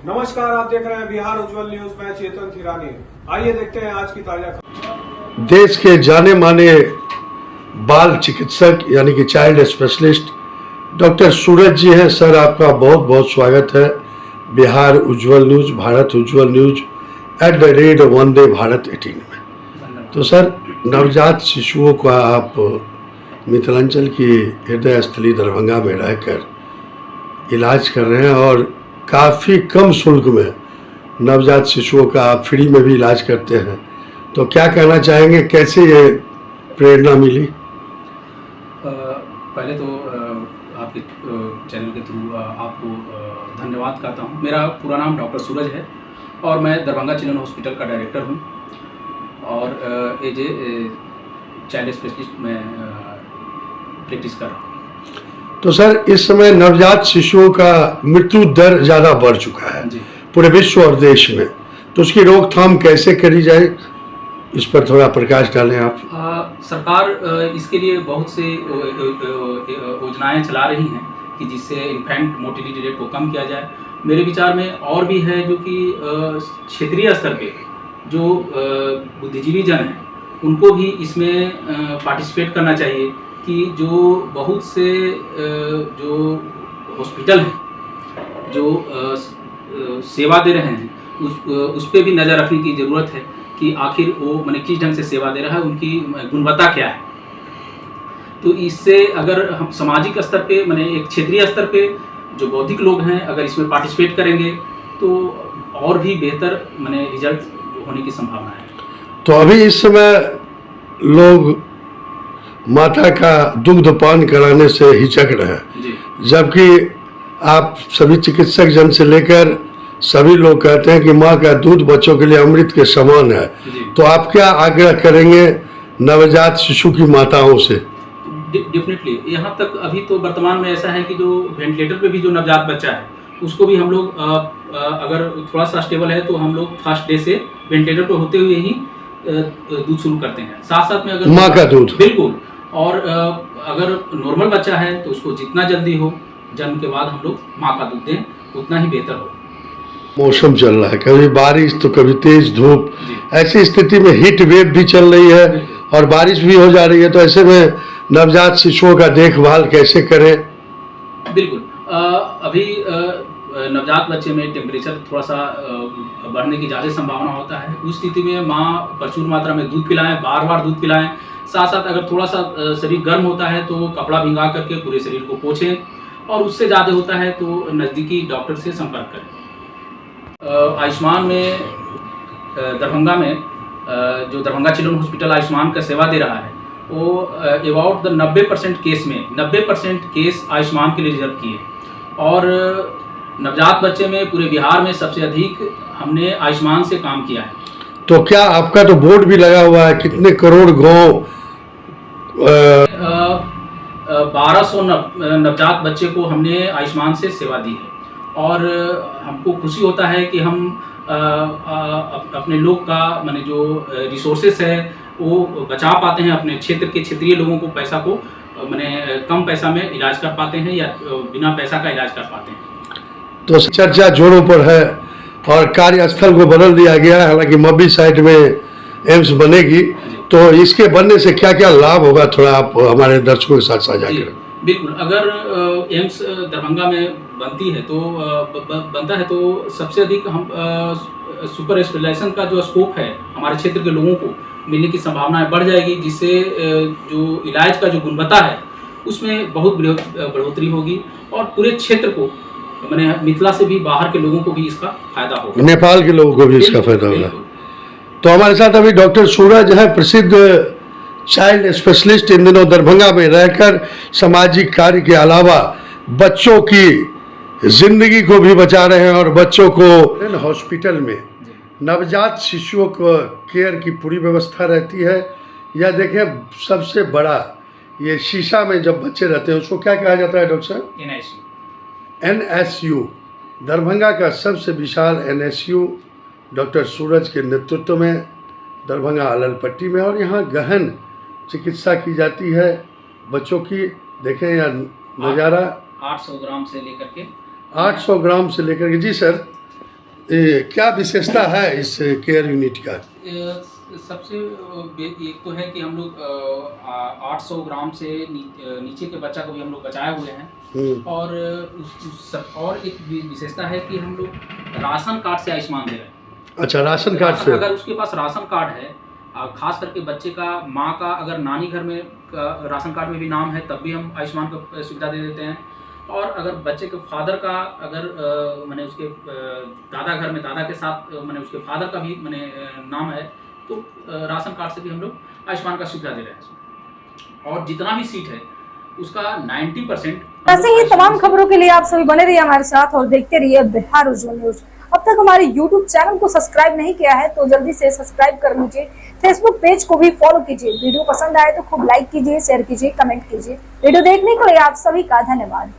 नमस्कार, आप देख रहे हैं बिहार उज्जवल न्यूज। मैं चेतन थिरानी। आइए देखते हैं आज की ताजा खबर। देश के जाने माने बाल चिकित्सक यानी कि चाइल्ड स्पेशलिस्ट डॉक्टर सूरज जी हैं। सर, आपका बहुत बहुत स्वागत है बिहार उज्जवल न्यूज, भारत उज्जवल न्यूज @वंदे भारत 18 में। तो सर, नवजात शिशुओं का आप मिथिलांचल की हृदय स्थली दरभंगा में रहकर इलाज कर रहे हैं और काफ़ी कम शुल्क में नवजात शिशुओं का आप फ्री में भी इलाज करते हैं। तो क्या कहना चाहेंगे, कैसे ये प्रेरणा मिली? पहले तो आपके चैनल के थ्रू आपको धन्यवाद कहता हूँ। मेरा पूरा नाम डॉक्टर सूरज है और मैं दरभंगा चिल्ड्रन हॉस्पिटल का डायरेक्टर हूँ और एज ए चाइल्ड स्पेशलिस्ट में प्रैक्टिस कर रहा हूँ। तो सर, इस समय नवजात शिशुओं का मृत्यु दर ज़्यादा बढ़ चुका है पूरे विश्व और देश में, तो उसकी रोकथाम कैसे करी जाए, इस पर थोड़ा प्रकाश डालें आप। सरकार इसके लिए बहुत से योजनाएं चला रही हैं कि जिससे इन्फेंट मोर्टेलिटी रेट को कम किया जाए। मेरे विचार में और भी है जो कि क्षेत्रीय स्तर पे जो बुद्धिजीवी जन हैं उनको भी इसमें पार्टिसिपेट करना चाहिए कि जो बहुत से जो हॉस्पिटल हैं जो सेवा दे रहे हैं उस पे भी नज़र रखने की ज़रूरत है कि आखिर वो मैंने किस ढंग से सेवा दे रहा है, उनकी गुणवत्ता क्या है। तो इससे अगर हम सामाजिक स्तर पे मैंने एक क्षेत्रीय स्तर पे जो बौद्धिक लोग हैं अगर इसमें पार्टिसिपेट करेंगे तो और भी बेहतर मैंने रिजल्ट होने की संभावना है। तो अभी इस समय लोग माता का दुग्ध पान कराने से हिचक रहे हैं, जबकि आप सभी चिकित्सक जन से लेकर सभी लोग कहते हैं कि माँ का दूध बच्चों के लिए अमृत के समान है। तो आप क्या आग्रह करेंगे नवजात शिशु की माताओं से? डेफिनेटली यहाँ तक अभी तो वर्तमान में ऐसा है कि जो वेंटिलेटर पे भी जो नवजात बच्चा है उसको भी हम लोग अगर थोड़ा सा स्टेबल है तो हम लोग फर्स्ट डे से वेंटिलेटर पे होते हुए ही दूध शुरू करते हैं। साथ साथ में अगर माँ का दूध बिल्कुल, और अगर नॉर्मल बच्चा है तो उसको जितना जल्दी हो जन्म के बाद हम लोग माँ का दूध दें उतना ही बेहतर हो। मौसम चल रहा है, कभी बारिश तो कभी तेज धूप, ऐसी स्थिति में हीट वेव भी चल रही है और बारिश भी हो जा रही है, तो ऐसे में नवजात शिशुओं का देखभाल कैसे करें? बिल्कुल, अभी नवजात बच्चे में टेम्परेचर थोड़ा सा बढ़ने की ज़्यादा संभावना होता है। उस स्थिति में माँ प्रचुर मात्रा में दूध पिलाएं, बार बार दूध पिलाएं। साथ साथ अगर थोड़ा सा शरीर गर्म होता है तो कपड़ा भिंगा करके पूरे शरीर को पोंछें और उससे ज़्यादा होता है तो नज़दीकी डॉक्टर से संपर्क करें। आयुष्मान में दरभंगा में जो दरभंगा चिल्ड्रन हॉस्पिटल आयुष्मान का सेवा दे रहा है वो अबाउट द 90% केस में 90% केस आयुष्मान के लिए रिजर्व किए और नवजात बच्चे में पूरे बिहार में सबसे अधिक हमने आयुष्मान से काम किया है। तो क्या आपका तो बोर्ड भी लगा हुआ है, कितने करोड़ गाँव 1200 नवजात बच्चे को हमने आयुष्मान से सेवा दी है और हमको खुशी होता है कि हम अपने लोग का माने जो रिसोर्सेस है वो बचा पाते हैं, अपने क्षेत्र के क्षेत्रीय लोगों को पैसा को माने कम पैसा में इलाज कर पाते हैं या बिना पैसा का इलाज कर पाते हैं। तो चर्चा जोरों पर है और कार्यस्थल को बदल दिया गया है, हालांकि मब्बी साइड में एम्स बनेगी, तो इसके बनने से क्या क्या लाभ होगा, थोड़ा आप हमारे दर्शकों के साथ साझा करें। बिल्कुल, अगर एम्स दरभंगा में बनती है तो बनता है तो सबसे अधिक हम सुपर स्पेशलाइजेशन का जो स्कोप है हमारे क्षेत्र के लोगों को मिलने की संभावनाएं बढ़ जाएगी, जिससे जो इलाज का जो गुणवत्ता है उसमें बहुत बढ़ोतरी होगी और पूरे क्षेत्र को मैंने मिथिला से भी बाहर के लोगों को भी इसका फायदा होगा, नेपाल के लोगों को भी इसका फायदा होगा। तो हमारे साथ अभी डॉक्टर सूरज है, प्रसिद्ध चाइल्ड स्पेशलिस्ट, इन दिनों दरभंगा में रहकर सामाजिक कार्य के अलावा बच्चों की जिंदगी को भी बचा रहे हैं और बच्चों को हॉस्पिटल में नवजात शिशुओं को केयर की पूरी व्यवस्था रहती है। या देखें, सबसे बड़ा ये शीशा में जब बच्चे रहते हैं उसको क्या कहा जाता है डॉक्टर साहब? NSU। दरभंगा का सबसे विशाल NSU डॉक्टर सूरज के नेतृत्व में दरभंगा अललपट्टी में, और यहाँ गहन चिकित्सा की जाती है बच्चों की। देखें यह नज़ारा 800 ग्राम से लेकर के 800 ग्राम से लेकर के, जी सर, क्या विशेषता है इस केयर यूनिट का? सबसे एक तो है कि हम लोग 800 ग्राम से नीचे के बच्चा को भी हम लोग बचाए हुए हैं। और और एक विशेषता है कि हम लोग राशन कार्ड से आयुष्मान दे रहे हैं। अच्छा, राशन कार्ड से? अगर उसके पास राशन कार्ड है, खास करके बच्चे का, माँ का अगर नानी घर में राशन कार्ड में भी नाम है तब भी हम आयुष्मान का सुविधा दे देते हैं। और अगर बच्चे के फादर का अगर मैंने उसके दादा घर में दादा के साथ मैंने उसके फादर का भी मैंने नाम है तो राशन कार्ड से भी हम लोग आयुष्मान का सुविधा दे रहे हैं। और जितना भी सीट है उसका 90%। ऐसे ही तमाम खबरों के लिए आप सभी बने रहिए हमारे साथ और देखते रहिए बिहार उज्ज्वल न्यूज। अब तक हमारे YouTube चैनल को सब्सक्राइब नहीं किया है तो जल्दी से सब्सक्राइब कर लीजिए। फेसबुक पेज को भी फॉलो कीजिए। वीडियो पसंद आए तो खूब लाइक कीजिए, शेयर कीजिए, कमेंट कीजिए। वीडियो देखने के लिए आप सभी का धन्यवाद।